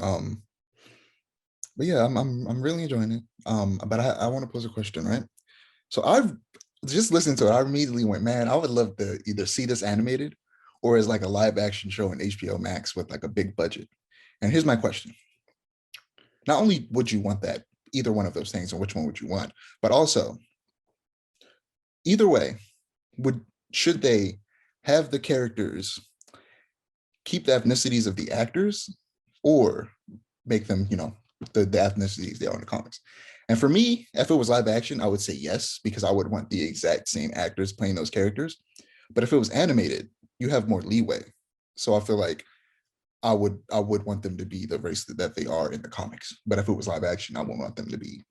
Um, but yeah, I'm really enjoying it. But I want to pose a question, right? So I've just listened to it. I immediately went, man, I would love to either see this animated or as like a live action show on HBO Max with like a big budget. And here's my question. Not only would you want that, either one of those things, and which one would you want, but also either way, would should they have the characters keep the ethnicities of the actors or make them, the ethnicities they are in the comics? And for me, if it was live action, I would say yes, because I would want the exact same actors playing those characters. But if it was animated, you have more leeway. So I feel like I would want them to be the race that they are in the comics. But if it was live action, I would want them to be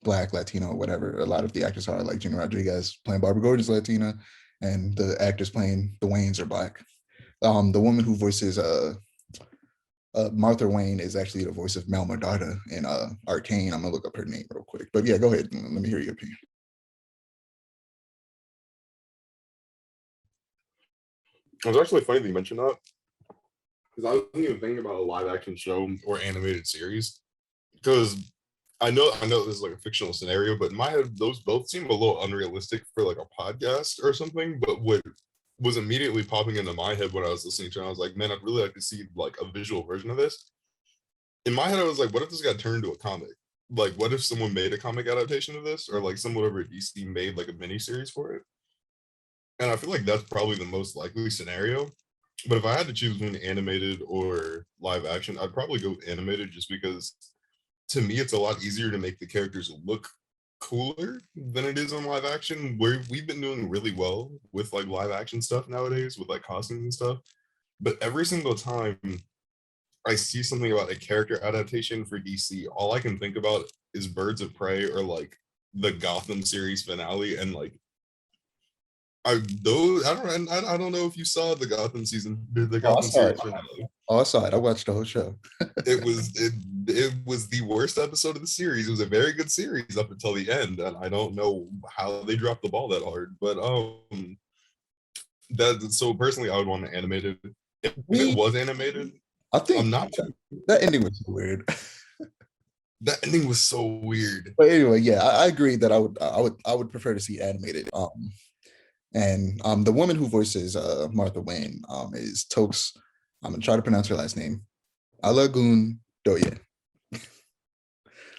Black, Latino, whatever. A lot of the actors are like Gina Rodriguez playing Barbara Gordon's Latina, and the actors playing the Waynes are Black. The woman who voices Martha Wayne is actually the voice of Mal Medarda in Arcane. I'm gonna look up her name real quick. But yeah, go ahead. Let me hear your opinion. It's actually funny that you mentioned that because I wasn't even thinking about a live action show or animated series because I know this is like a fictional scenario, but in my head, those both seem a little unrealistic for like a podcast or something. But what was immediately popping into my head when I was listening to it, I was like, man, I'd really like to see like a visual version of this. In my head, I was like, what if this got turned into a comic? Like, what if someone made a comic adaptation of this, or like someone over at DC made like a mini series for it? And I feel like that's probably the most likely scenario. But if I had to choose between animated or live action, I'd probably go with animated just because to me it's a lot easier to make the characters look cooler than it is on live action. Where we've been doing really well with like live action stuff nowadays with like costumes and stuff. But every single time I see something about a character adaptation for DC, all I can think about is Birds of Prey or like the Gotham series finale, and like I don't know if you saw the Oh, I Gotham saw it. series finale. Oh, I saw it. I watched the whole show. It was the worst episode of the series. It was a very good series up until the end, and I don't know how they dropped the ball that hard. But that so personally, I would want it animated. If it We, was animated, I I'm think not. that ending was so weird. That ending was so weird. But anyway, yeah, I agree that I would prefer to see animated. And the woman who voices Martha Wayne is Tokes. I'm gonna try to pronounce her last name. Alagun Doye.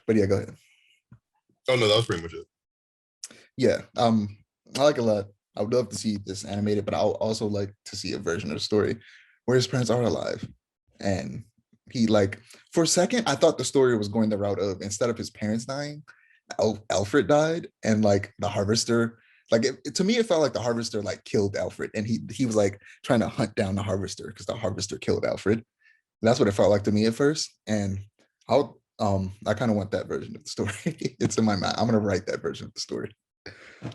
But yeah, go ahead. Oh no, that was pretty much it. Yeah, I like a lot. I would love to see this animated, but I would also like to see a version of the story where his parents are alive. And he like for a second, I thought the story was going the route of instead of his parents dying, Alfred died, and like the harvester, like to me, it felt like the harvester like killed Alfred, and he was like trying to hunt down the harvester because the harvester killed Alfred. And that's what it felt like to me at first. And I kind of want that version of the story. It's in my mind. I'm gonna write that version of the story.